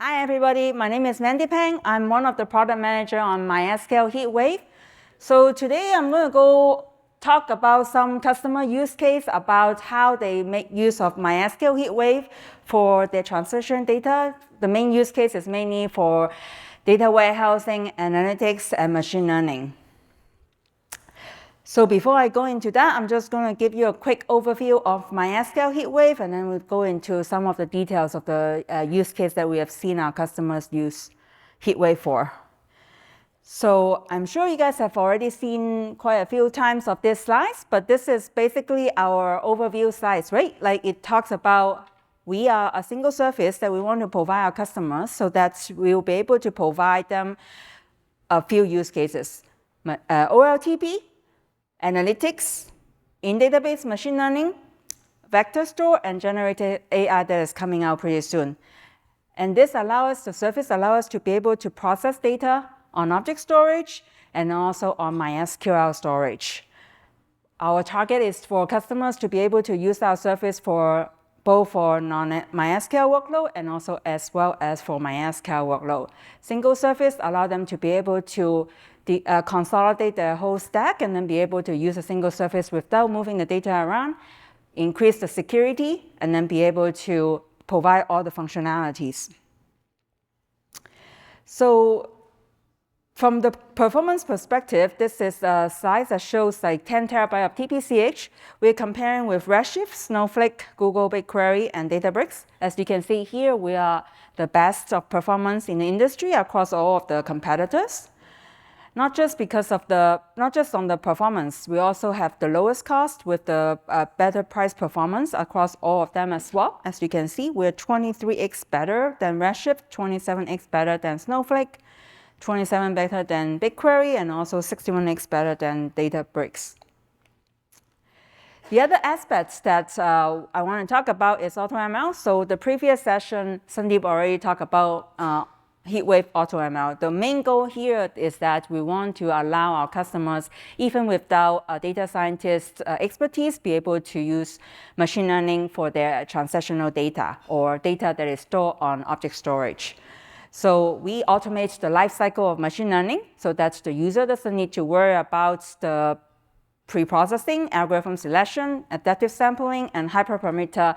Hi everybody, my name is Mandy Peng. I'm one of the product manager on MySQL HeatWave. So today I'm going to go talk about some customer use case about how they make use of MySQL HeatWave for their transaction data. The main use case is mainly for data warehousing, analytics, and machine learning. So before I go into that, I'm just going to give you a quick overview of MySQL HeatWave, and then we'll go into some of the details of the use case that we have seen our customers use HeatWave for. So I'm sure you guys have already seen quite a few times of these slides, but this is basically our overview slides, right? Like it talks about we are a single service that we want to provide our customers so that we'll be able to provide them a few use cases. OLTP, analytics, in-database machine learning, vector store, and generative AI that is coming out pretty soon. And this the service allows us to be able to process data on object storage and also on MySQL storage. Our target is for customers to be able to use our service for both for non-MySQL workload and also as well as for MySQL workload. Single service allows them to be able to consolidate their whole stack and then be able to use a single service without moving the data around, increase the security, and then be able to provide all the functionalities. So from the performance perspective, this is a slide that shows like 10 terabyte of TPCH. We're comparing with Redshift, Snowflake, Google BigQuery, and Databricks. As you can see here, we are the best of performance in the industry across all of the competitors. Not just on the performance, we also have the lowest cost with the better price performance across all of them as well. As you can see, we're 23x better than Redshift, 27x better than Snowflake, 27 better than BigQuery, and also 61x better than Databricks. The other aspects that I want to talk about is AutoML. So the previous session, Sandeep already talked about HeatWave AutoML. The main goal here is that we want to allow our customers, even without a data scientist expertise, be able to use machine learning for their transactional data or data that is stored on object storage. So we automate the life cycle of machine learning so that the user doesn't need to worry about the pre-processing, algorithm selection, adaptive sampling, and hyperparameter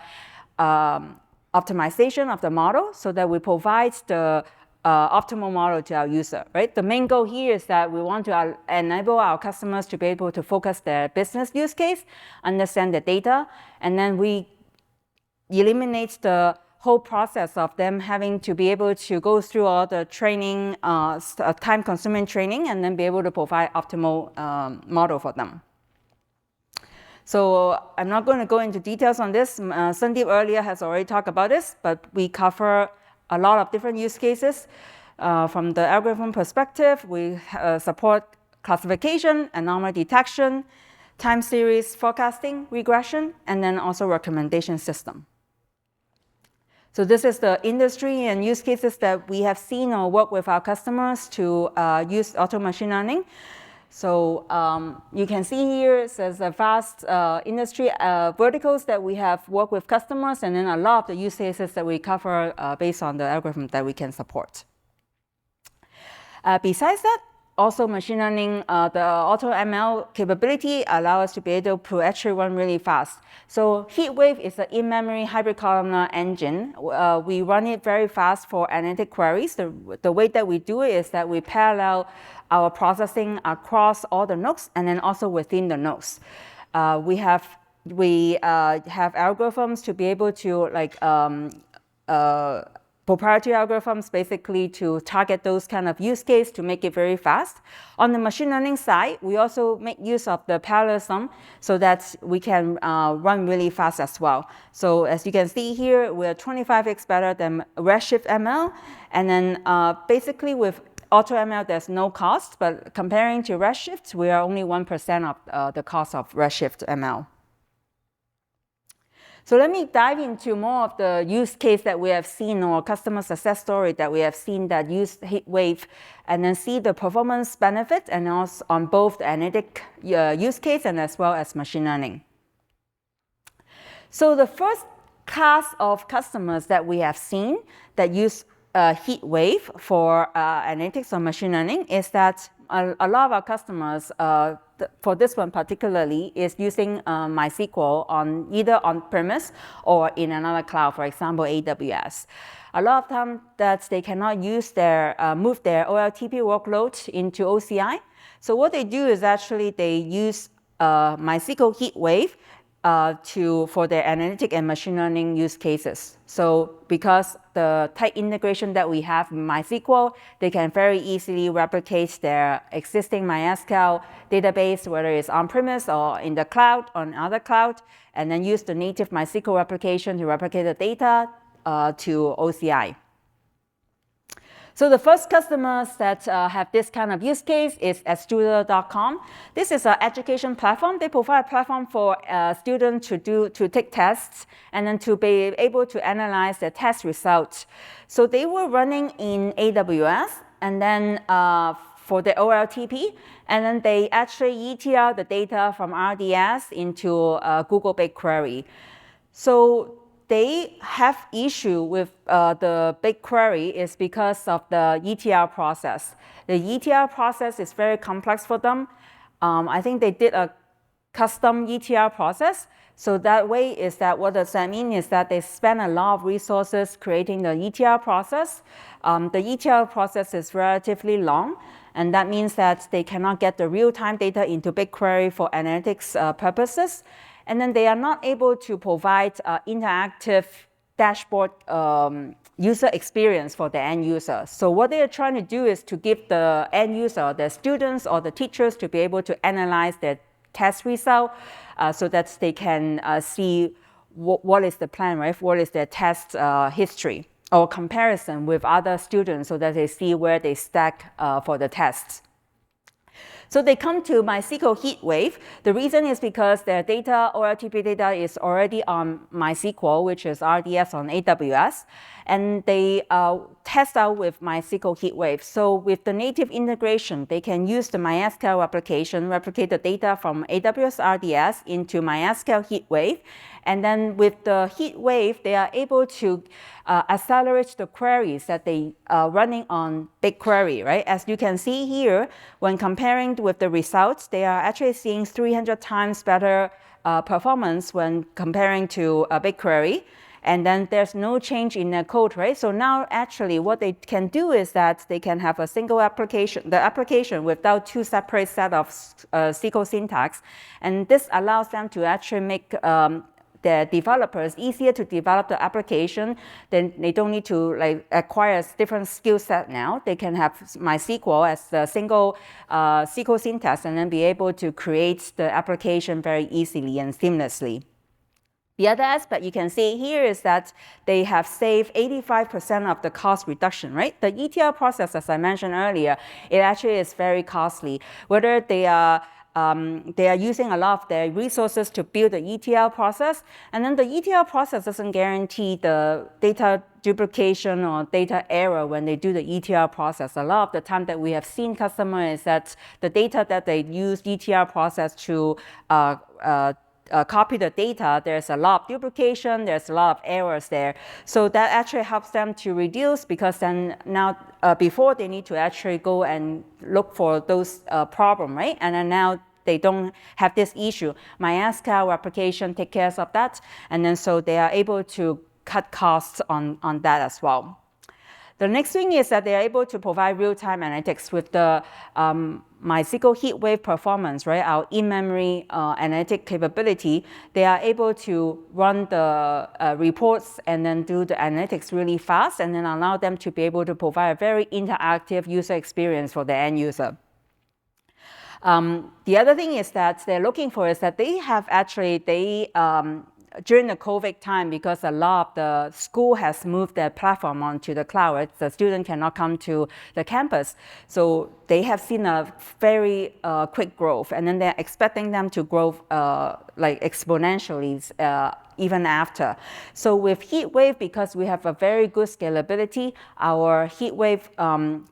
optimization of the model so that we provide the optimal model to our user, right? The main goal here is that we want to enable our customers to be able to focus their business use case, understand the data, and then we eliminate the whole process of them having to be able to go through all the training, time-consuming training, and then be able to provide optimal model for them. So I'm not going to go into details on this. Sandeep earlier has already talked about this, but we cover a lot of different use cases. From the algorithm perspective, we support classification, anomaly detection, time series forecasting, regression, and then also recommendation system. So this is the industry and use cases that we have seen or work with our customers to use auto machine learning. So you can see here there's a vast industry verticals that we have worked with customers, and then a lot of the use cases that we cover based on the algorithm that we can support. Besides that, also machine learning, the AutoML capability allows us to be able to actually run really fast. So HeatWave is an in-memory hybrid columnar engine. We run it very fast for analytic queries. The way that we do it is that we parallel our processing across all the nodes and then also within the nodes. We have algorithms to be able to proprietary algorithms basically to target those kind of use case to make it very fast. On the machine learning side, we also make use of the parallelism so that we can run really fast as well. So as you can see here, we're 25x better than Redshift ML. And then basically with AutoML, there's no cost, but comparing to Redshift, we are only 1% of the cost of Redshift ML. So let me dive into more of the use case that we have seen or customer success story that we have seen that use HeatWave and then see the performance benefit and also on both the analytic use case and as well as machine learning. So the first class of customers that we have seen that use HeatWave for analytics or machine learning is that a lot of our customers, for this one particularly, is using MySQL on either on-premise or in another cloud, for example, AWS. A lot of time that they cannot use move their OLTP workload into OCI. So what they do is actually they use MySQL HeatWave for their analytic and machine learning use cases. So because the tight integration that we have in MySQL, they can very easily replicate their existing MySQL database, whether it's on-premise or in the cloud, on other cloud, and then use the native MySQL replication to replicate the data to OCI. So the first customers that have this kind of use case is Studio.com. This is an education platform. They provide a platform for students to take tests and then to be able to analyze the test results. So they were running in AWS and then for the OLTP, and then they actually ETL the data from RDS into Google BigQuery. So they have issue with the BigQuery is because of the ETL process. The ETL process is very complex for them. I think they did a custom ETL process. So that way is that what does that mean is that they spend a lot of resources creating the ETL process. The ETL process is relatively long, and that means that they cannot get the real-time data into BigQuery for analytics purposes. And then they are not able to provide interactive dashboard user experience for the end user. So what they are trying to do is to give the end user, the students or the teachers, to be able to analyze their test result so that they can see what is the plan, right? What is their test history or comparison with other students so that they see where they stack for the tests. So they come to MySQL HeatWave. The reason is because their data, OLTP data, is already on MySQL, which is RDS on AWS. And they test out with MySQL HeatWave. So with the native integration, they can use the MySQL application, replicate the data from AWS RDS into MySQL HeatWave. And then with the HeatWave, they are able to accelerate the queries that they are running on BigQuery, right? As you can see here, when comparing with the results, they are actually seeing 300 times better performance when comparing to BigQuery. And then there's no change in their code, right? So now actually what they can do is that they can have a single application, the application without two separate set of SQL syntax. And this allows them to actually make the developers easier to develop the application. Then they don't need to acquire a different skill set now. They can have MySQL as the single SQL syntax and then be able to create the application very easily and seamlessly. The other aspect you can see here is that they have saved 85% of the cost reduction, right? The ETL process, as I mentioned earlier, it actually is very costly. Whether they are using a lot of their resources to build the ETL process, and then the ETL process doesn't guarantee the data duplication or data error when they do the ETL process. A lot of the time that we have seen customers is that the data that they use ETL process to copy the data, there's a lot of duplication, there's a lot of errors there. So that actually helps them to reduce, because then now before they need to actually go and look for those problems, right? And then now they don't have this issue. MySQL application takes care of that, and then so they are able to cut costs on that as well. The next thing is that they are able to provide real-time analytics with the MySQL HeatWave performance, right? Our in-memory analytic capability. They are able to run the reports and then do the analytics really fast, and then allow them to be able to provide a very interactive user experience for the end user. The other thing is that they're looking for is that they have actually, during the COVID time, because a lot of the school has moved their platform onto the cloud, the student cannot come to the campus. So they have seen a very quick growth, and then they're expecting them to grow like exponentially even after. So with HeatWave, because we have a very good scalability, our HeatWave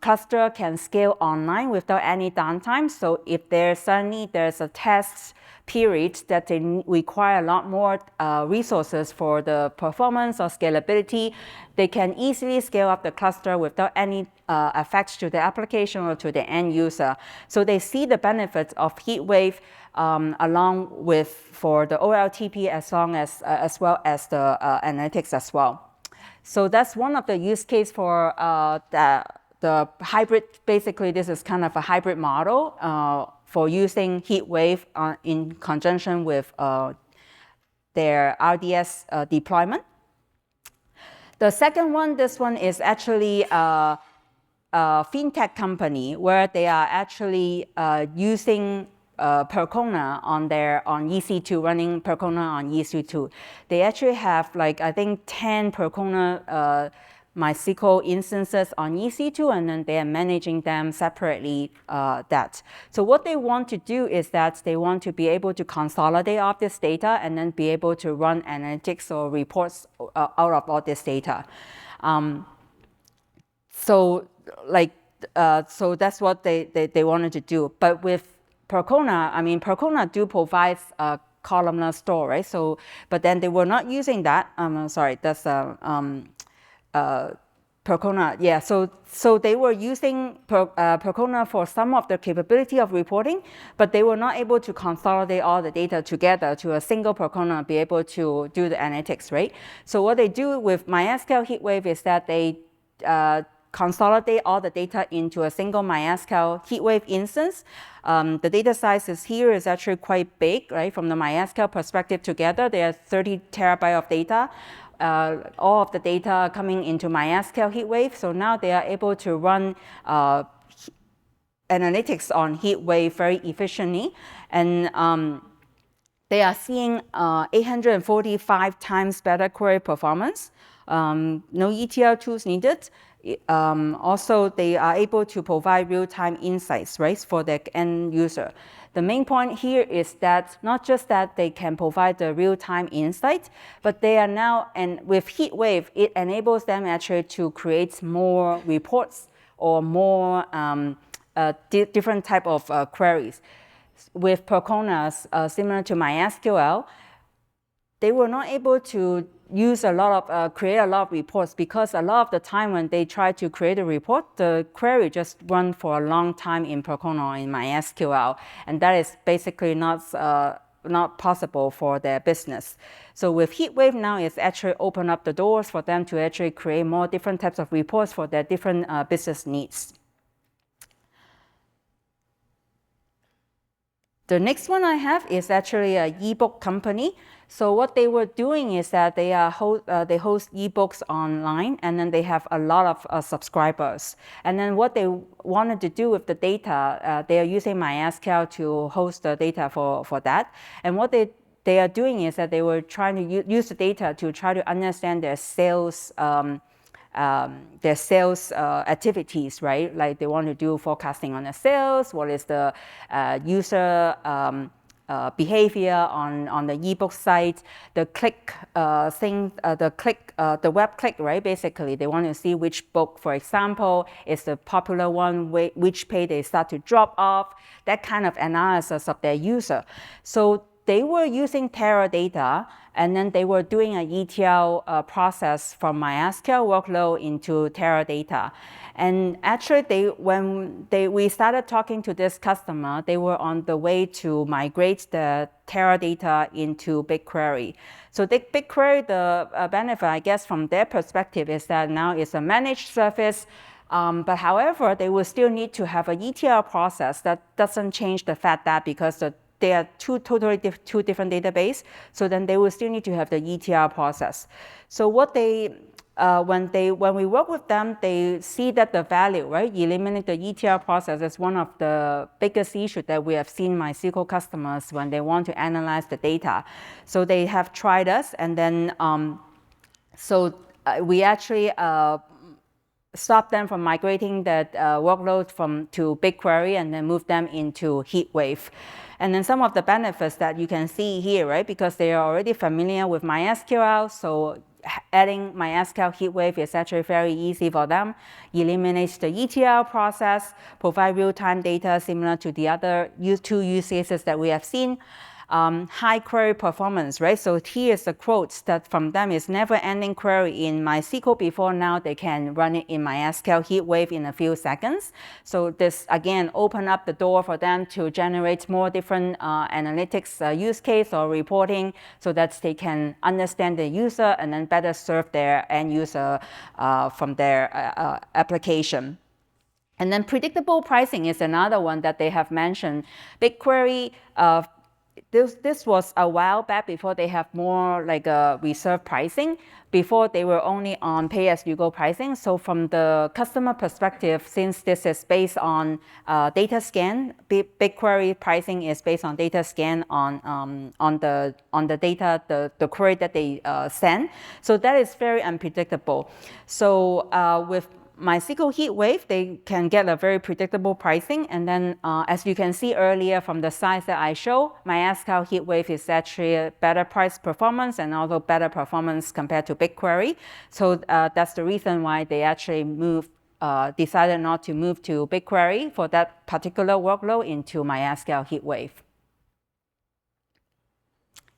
cluster can scale online without any downtime. So if there's a test period that they require a lot more resources for the performance or scalability, they can easily scale up the cluster without any effects to the application or to the end user. So they see the benefits of HeatWave along with for the OLTP as well as the analytics as well. So that's one of the use case for the hybrid. Basically, this is kind of a hybrid model for using HeatWave in conjunction with their RDS deployment. The second one, this one is actually a fintech company where they are actually using Percona on EC2, running Percona on EC2. They actually have like, I think 10 Percona MySQL instances on EC2, and then they are managing them separately. So what they want to do is that they want to be able to consolidate all this data and then be able to run analytics or reports out of all this data. So that's what they wanted to do. But with Percona, I mean, Percona do provide a columnar store, right? So, but then they were not using that. Sorry, that's Percona. Yeah, so they were using Percona for some of the capability of reporting, but they were not able to consolidate all the data together to a single Percona, be able to do the analytics, right? So what they do with MySQL HeatWave is that they consolidate all the data into a single MySQL HeatWave instance. The data size is actually quite big, right? From the MySQL perspective together, there are 30 terabytes of data. All of the data coming into MySQL HeatWave. So now they are able to run analytics on HeatWave very efficiently. And they are seeing 845 times better query performance. No ETL tools needed. Also, they are able to provide real-time insights, right, for the end user. The main point here is that not just that they can provide the real-time insight, but they are now, and with HeatWave, it enables them actually to create more reports or more different type of queries. With Perconas, similar to MySQL, they were not able to use create a lot of reports because a lot of the time when they try to create a report, the query just run for a long time in Percona or in MySQL, and that is basically not possible for their business. So with HeatWave now, it's actually opened up the doors for them to actually create more different types of reports for their different business needs. The next one I have is actually an ebook company. So what they were doing is that they host ebooks online, and then they have a lot of subscribers. And then what they wanted to do with the data, they are using MySQL to host the data for that. And what they are doing is that they were trying to use the data to try to understand their sales activities, right? Like they want to do forecasting on the sales. What is the user behavior on the ebook site? The click the web click, right? Basically, they want to see which book, for example, is the popular one, which page they start to drop off. That kind of analysis of their user. So they were using Teradata, and then they were doing an ETL process from MySQL workload into Teradata. And actually, when we started talking to this customer, they were on the way to migrate the Teradata into BigQuery. So BigQuery, the benefit, I guess, from their perspective is that now it's a managed service. But however, they will still need to have an ETL process. That doesn't change the fact that because they are two different databases, so then they will still need to have the ETL process. So what when we work with them, they see that the value, right, eliminate the ETL process is one of the biggest issues that we have seen MySQL customers when they want to analyze the data. So they have tried us, and then we actually stop them from migrating that workload to BigQuery and then move them into HeatWave. And then some of the benefits that you can see here, right, because they are already familiar with MySQL, so adding MySQL HeatWave is actually very easy for them. Eliminates the ETL process, provide real-time data similar to the other two use cases that we have seen. high query performance, right? So here's the quotes that from them is never-ending query in MySQL before. Now they can run it in MySQL HeatWave in a few seconds. So this, again, open up the door for them to generate more different analytics use case or reporting so that they can understand the user and then better serve their end user from their application. And then predictable pricing is another one that they have mentioned. BigQuery, this was a while back before they have more like a reserve pricing. Before they were only on pay-as-you-go pricing. So from the customer perspective, since this is based on data scan, BigQuery pricing is based on data scan on the data, the query that they send. So that is very unpredictable. So with MySQL HeatWave, they can get a very predictable pricing. And then as you can see earlier from the slides that I show, MySQL HeatWave is actually a better price performance and also better performance compared to BigQuery. So that's the reason why they actually decided not to move to BigQuery for that particular workload into MySQL HeatWave.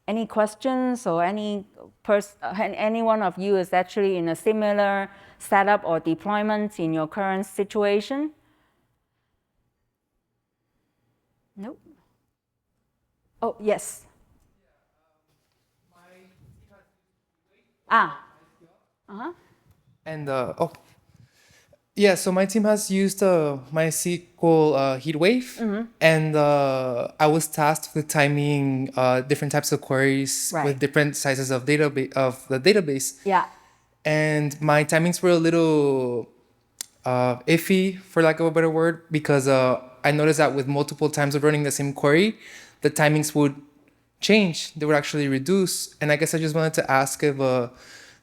Any questions or any one of you is actually in a similar setup or deployment in your current situation? Nope. Oh, yes. And so my team has used MySQL HeatWave, and I was tasked with timing different types of queries with different sizes of the database. Yeah. And my timings were a little iffy, for lack of a better word, because I noticed that with multiple times of running the same query, the timings would change. They would actually reduce. And I guess I just wanted to ask if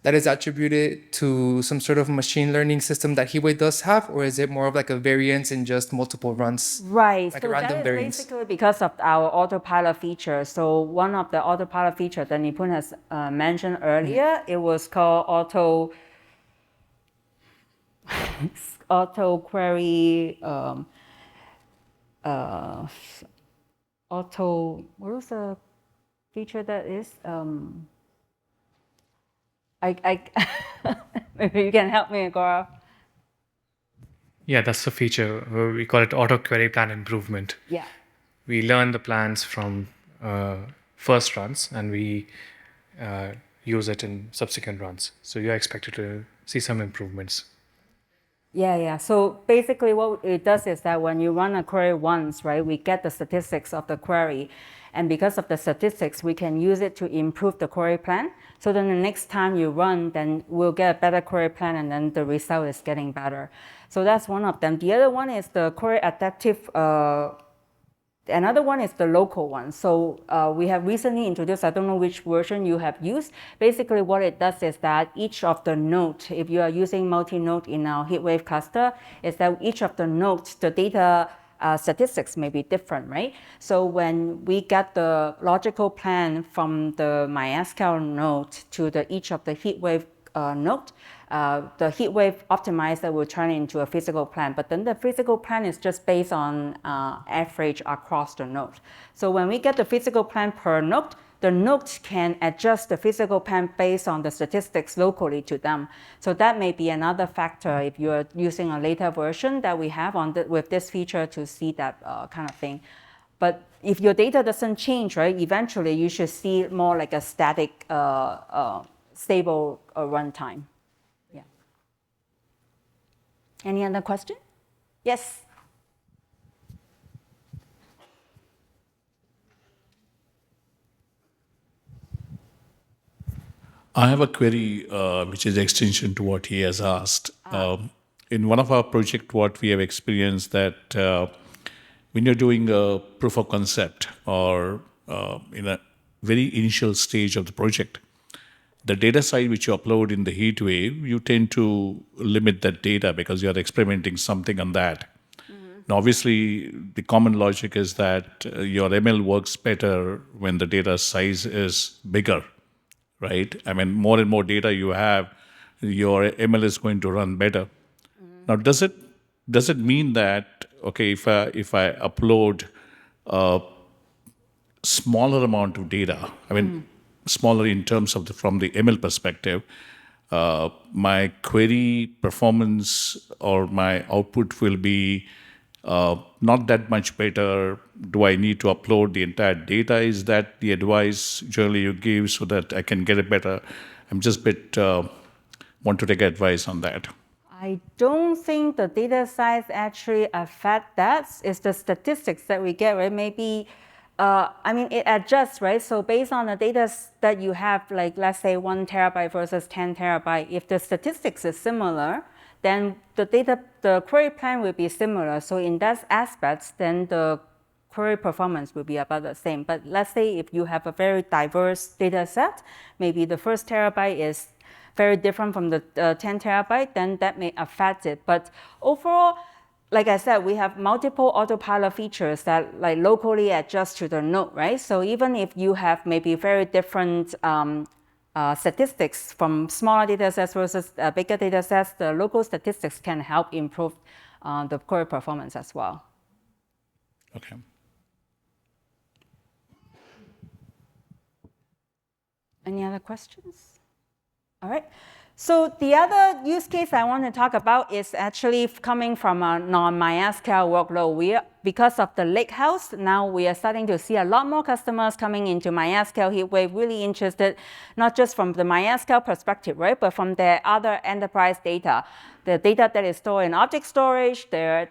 that is attributed to some sort of machine learning system that HeatWave does have, or is it more of like a variance in just multiple runs? Right. Like so a random that is variance. basically because of our autopilot feature. So one of the autopilot features that Nipun has mentioned earlier, it was called auto query what was the feature that is? Maybe you can help me, Gaurav. Yeah, that's the feature. We call it auto query plan improvement. Yeah. We learn the plans from first runs and we use it in subsequent runs. So you're expected to see some improvements. Yeah. So basically what it does is that when you run a query once, right, we get the statistics of the query. And because of the statistics, we can use it to improve the query plan. So then the next time you run, then we'll get a better query plan and then the result is getting better. So that's one of them. The other one is the query adaptive. Another one is the local one. So we have recently introduced, I don't know which version you have used. Basically what it does is that each of the nodes, if you are using multi-node in our HeatWave cluster, is that each of the nodes, the data statistics may be different, right? So when we get the logical plan from the MySQL node to each of the HeatWave node, the HeatWave optimizer will turn into a physical plan, but then the physical plan is just based on average across the node. So when we get the physical plan per node, the nodes can adjust the physical plan based on the statistics locally to them. So that may be another factor if you're using a later version that we have with this feature to see that kind of thing. But if your data doesn't change, right, eventually you should see more like a static, stable runtime. Yeah. Any other question? Yes. I have a query which is extension to what he has asked. In one of our projects, what we have experienced that when you're doing a proof of concept or in a very initial stage of the project, the data side which you upload in the HeatWave, you tend to limit that data because you're experimenting something on that. Now, obviously, the common logic is that your ML works better when the data size is bigger, right? I mean, more and more data you have, your ML is going to run better. Now, does it mean that, okay, if I upload smaller amount of data. I mean, smaller in terms of from the ML perspective. My query performance or my output will be not that much better. Do I need to upload the entire data? Is that the advice generally you give so that I can get it better? I'm just a bit want to take advice on that. I don't think the data size actually affect that. It's the statistics that we get, right? Maybe, I mean, it adjusts, right? So based on the data that you have, like let's say 1 terabyte versus 10 terabyte, if the statistics is similar, then the query plan will be similar. So in that aspect, then the query performance will be about the same. But let's say if you have a very diverse data set, maybe the first terabyte is very different from the 10 terabyte, then that may affect it. But overall, like I said, we have multiple autopilot features that like locally adjust to the node, right? So even if you have maybe very different statistics from smaller data sets versus bigger data sets, the local statistics can help improve the query performance as well. Okay. Any other questions? All right. So the other use case I want to talk about is actually coming from a non-MySQL workload. Because of the lakehouse, now we are starting to see a lot more customers coming into MySQL HeatWave, really interested, not just from the MySQL perspective, right, but from their other enterprise data, the data that is stored in object storage, their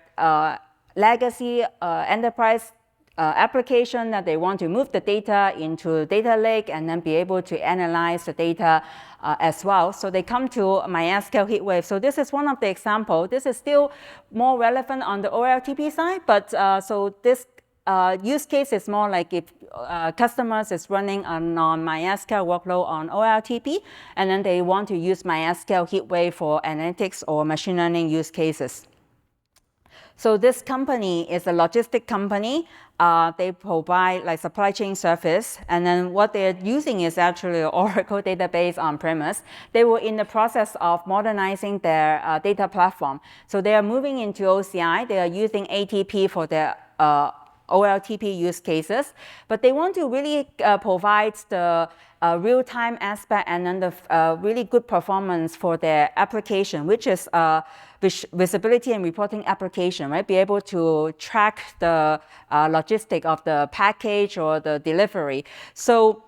legacy enterprise application that they want to move the data into data lake and then be able to analyze the data as well. So they come to MySQL HeatWave. So this is one of the examples. This is still more relevant on the OLTP side, but so this use case is more like if customers is running a non-MySQL workload on OLTP, and then they want to use MySQL HeatWave for analytics or machine learning use cases. So this company is a logistic company. They provide like supply chain service, and then what they're using is actually an Oracle database on-premise. They were in the process of modernizing their data platform. So they are moving into OCI. They are using ATP for their OLTP use cases, but they want to really provide the real-time aspect and then the really good performance for their application, which is visibility and reporting application, right? Be able to track the logistic of the package or the delivery. So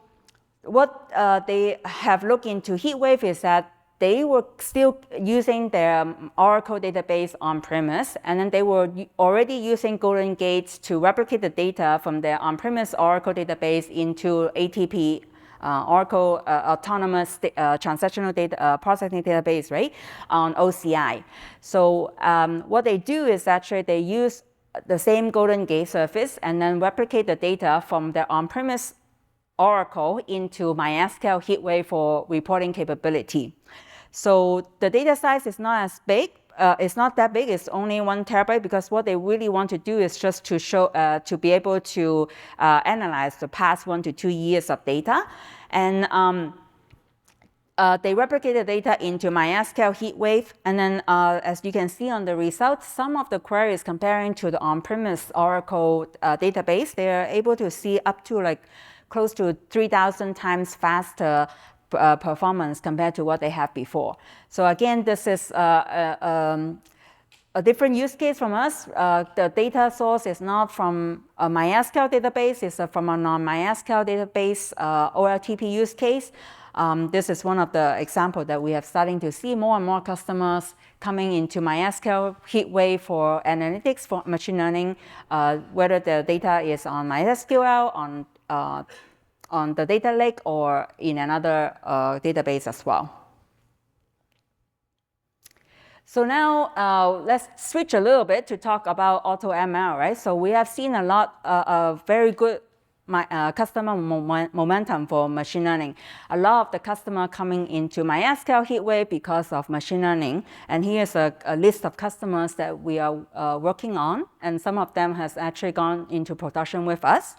what they have looked into HeatWave is that they were still using their Oracle database on-premise, and then they were already using Golden Gate to replicate the data from their on-premise Oracle database into ATP, Oracle Autonomous Transactional Data Processing Database, right, on OCI. So what they do is actually they use the same Golden Gate service and then replicate the data from their on-premise Oracle into MySQL HeatWave for reporting capability. So the data size is not as big. It's not that big. It's only 1 terabyte because what they really want to do is just to show, to be able to analyze the past 1 to 2 years of data. And they replicate the data into MySQL HeatWave. And then as you can see on the results, some of the queries comparing to the on-premise Oracle database, they are able to see up to like close to 3,000 times faster performance compared to what they have before. So again, this is a different use case from us. The data source is not from a MySQL database, it's from a non-MySQL database OLTP use case. This is one of the examples that we have starting to see more and more customers coming into MySQL HeatWave for analytics, for machine learning, whether the data is on MySQL, on the data lake, or in another database as well. So now let's switch a little bit to talk about AutoML, right? So we have seen a lot of very good customer momentum for machine learning. A lot of the customer coming into MySQL HeatWave because of machine learning. And here's a list of customers that we are working on, and some of them has actually gone into production with us.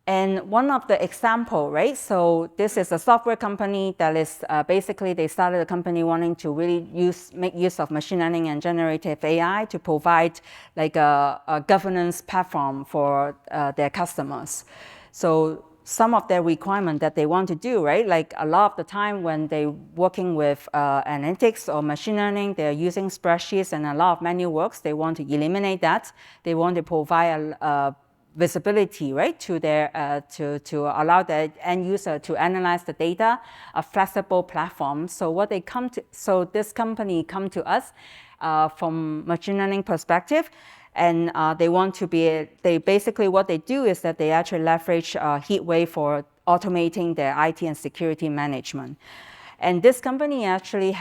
And one of the example, right? So this is a software company that is basically they started a company wanting to really make use of machine learning and generative AI to provide like a governance platform for their customers. So some of their requirement that they want to do, right? Like a lot of the time when they're working with analytics or machine learning, they're using spreadsheets and a lot of manual works. They want to eliminate that. They want to provide a visibility, right, to their to allow the end user to analyze the data, a flexible platform. So this company come to us from machine learning perspective, and they basically what they do is that they actually leverage HeatWave for automating their IT and security management. And this company actually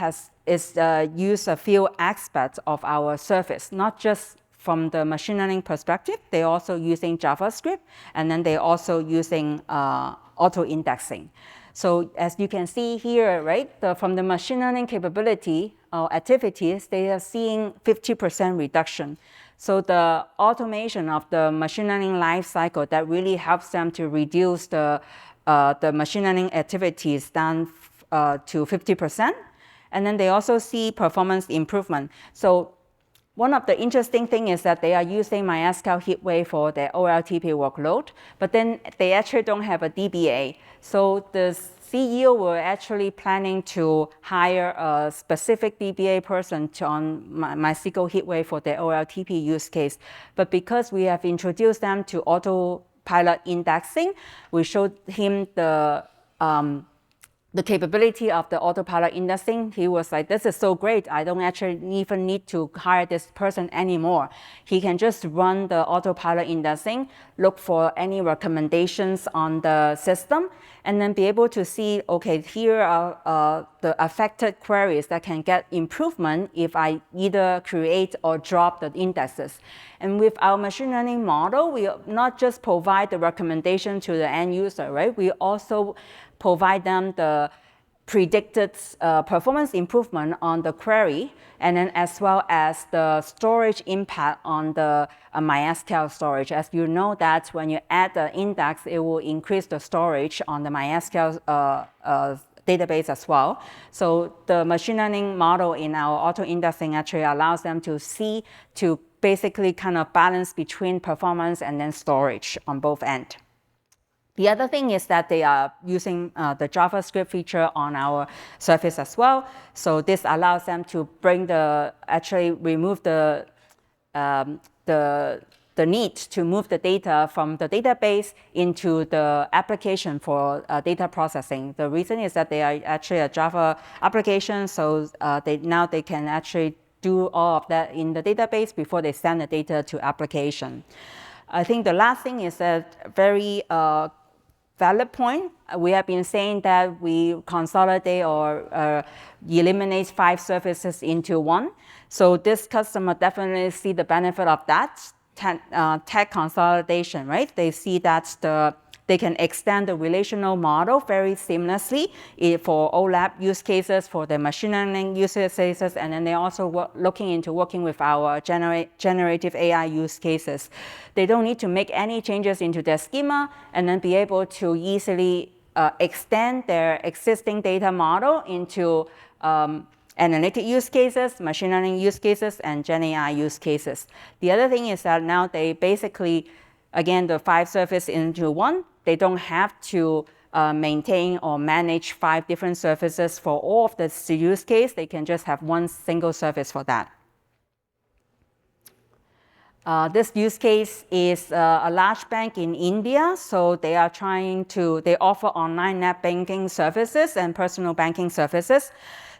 used a few aspects of our service, not just from the machine learning perspective. They're also using JavaScript, and then they're also using auto-indexing. So as you can see here, right, from the machine learning capability activities, they are seeing 50% reduction. So the automation of the machine learning life cycle that really helps them to reduce the machine learning activities down to 50%. And then they also see performance improvement. So one of the interesting things is that they are using MySQL HeatWave for their OLTP workload, but then they actually don't have a DBA. So the CEO were actually planning to hire a specific DBA person on MySQL HeatWave for their OLTP use case. But because we have introduced them to autopilot indexing, we showed him the capability of the autopilot indexing. He was like, this is so great. I don't actually even need to hire this person anymore. He can just run the autopilot indexing, look for any recommendations on the system, and then be able to see, okay, here are the affected queries that can get improvement if I either create or drop the indexes. And with our machine learning model, we not just provide the recommendation to the end user, right? We also provide them the predicted performance improvement on the query, and then as well as the storage impact on the MySQL storage. As you know that when you add the index, it will increase the storage on the MySQL database as well. So the machine learning model in our auto-indexing actually allows them to basically kind of balance between performance and then storage on both ends. The other thing is that they are using the JavaScript feature on our service as well. So this allows them to remove the need to move the data from the database into the application for data processing. The reason is that they are actually a Java application, so now they can actually do all of that in the database before they send the data to application. I think the last thing is a very valid point. We have been saying that we consolidate or eliminate 5 services into one. So this customer definitely see the benefit of that tech consolidation, right? They see that they can extend the relational model very seamlessly for OLAP use cases, for the machine learning use cases, and then they're also looking into working with our generative AI use cases. They don't need to make any changes into their schema and then be able to easily extend their existing data model into analytic use cases, machine learning use cases, and Gen AI use cases. The other thing is that now they basically, again, the 5 services into one. They don't have to maintain or manage 5 different services for all of the use case. They can just have one single service for that. This use case is a large bank in India. So they offer online net banking services and personal banking services.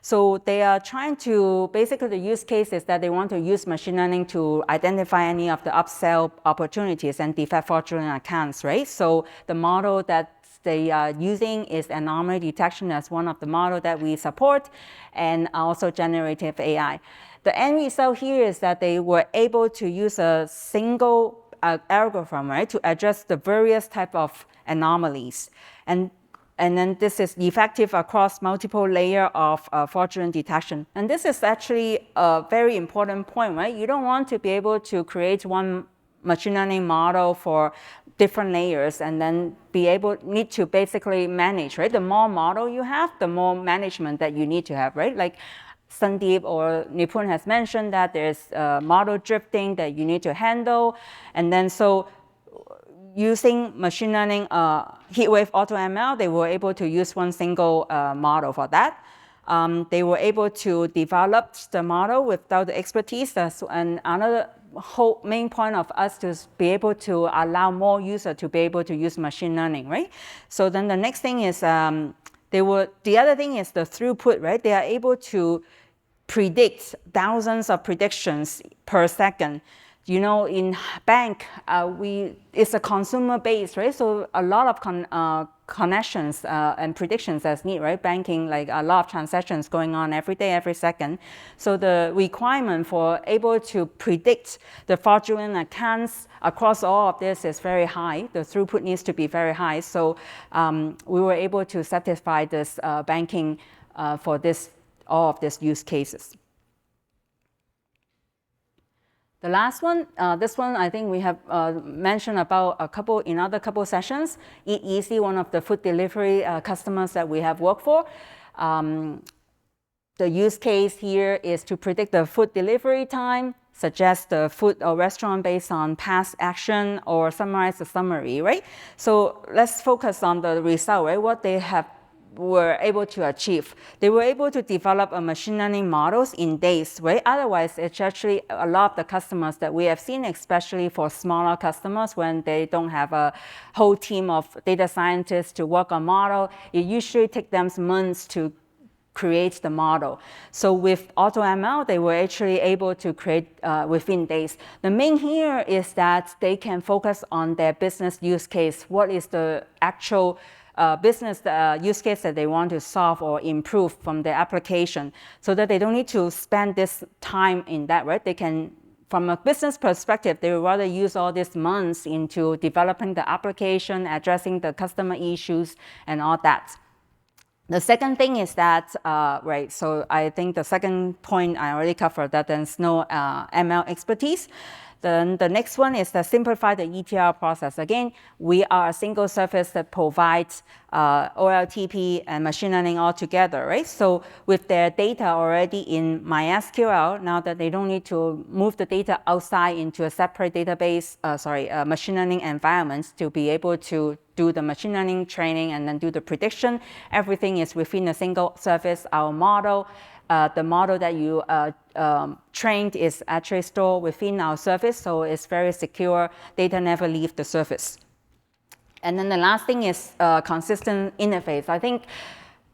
So they are trying to, basically the use case is that they want to use machine learning to identify any of the upsell opportunities and defect fraudulent accounts, right? So the model that they are using is anomaly detection as one of the models that we support, and also generative AI. The end result here is that they were able to use a single algorithm, right, to address the various type of anomalies. And then this is effective across multiple layers of fraudulent detection. And this is actually a very important point, right? You don't want to be able to create one machine learning model for different layers and then need to basically manage, right? The more model you have, the more management that you need to have, right? Like Sandeep or Nipun has mentioned that there's model drifting that you need to handle. And then so using machine learning, HeatWave AutoML, they were able to use one single model for that. They were able to develop the model without the expertise. And another whole main point of us to be able to allow more users to be able to use machine learning, right? So then the next thing is the other thing is the throughput, right? They are able to predict thousands of predictions per second. You know, in bank, it's a consumer base, right? So a lot of connections and predictions as need, right? Banking, like a lot of transactions going on every day, every second. So the requirement for able to predict the fraudulent accounts across all of this is very high. The throughput needs to be very high. So we were able to satisfy this banking for all of these use cases. The last one, this one I think we have mentioned about in other couple sessions. Eat Easy, one of the food delivery customers that we have worked for. The use case here is to predict the food delivery time, suggest the food or restaurant based on past action, or summarize the summary, right? So let's focus on the result, right? What they were able to achieve. They were able to develop a machine learning models in days, right? Otherwise, it's actually a lot of the customers that we have seen, especially for smaller customers, when they don't have a whole team of data scientists to work on model, it usually takes them months to create the model. So with AutoML, they were actually able to create within days. The main here is that they can focus on their business use case. What is the actual business use case that they want to solve or improve from the application, so that they don't need to spend this time in that, right? They can, from a business perspective, they would rather use all these months into developing the application, addressing the customer issues, and all that. The second thing is that, right, so I think the second point I already covered, that there's no ML expertise. Then the next one is to simplify the ETL process. Again, we are a single service that provides OLTP and machine learning all together, right? So with their data already in MySQL, now that they don't need to move the data outside into a separate database, machine learning environments to be able to do the machine learning training and then do the prediction, everything is within a single service. Our model, the model that you trained is actually stored within our service, so it's very secure. Data never leave the service. And then the last thing is consistent interface. I think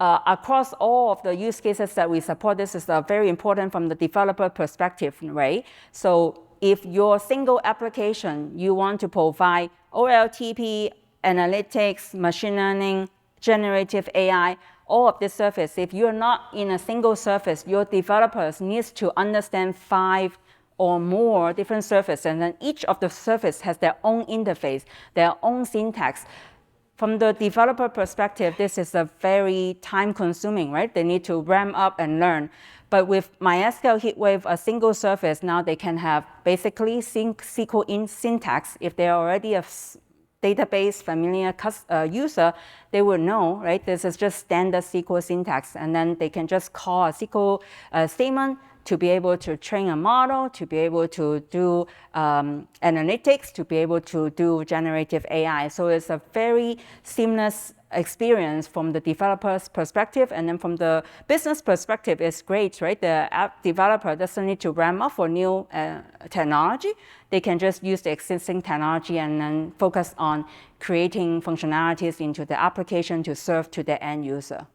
across all of the use cases that we support, this is very important from the developer perspective, right? So if your single application, you want to provide OLTP, analytics, machine learning, generative AI, all of this surface, if you're not in a single surface, your developers need to understand 5 or more different surfaces, and then each of the surface has their own interface, their own syntax. From the developer perspective, this is a very time-consuming, right? They need to ramp up and learn. But with MySQL HeatWave, a single surface, now they can have basically SQL in syntax. If they're already a database familiar user, they will know, right? This is just standard SQL syntax, and then they can just call a SQL statement to be able to train a model, to be able to do analytics, to be able to do generative AI. So it's a very seamless experience from the developer's perspective, and then from the business perspective, it's great, right? The app developer doesn't need to ramp up for new technology. They can just use the existing technology and then focus on creating functionalities into the application to serve to the end user.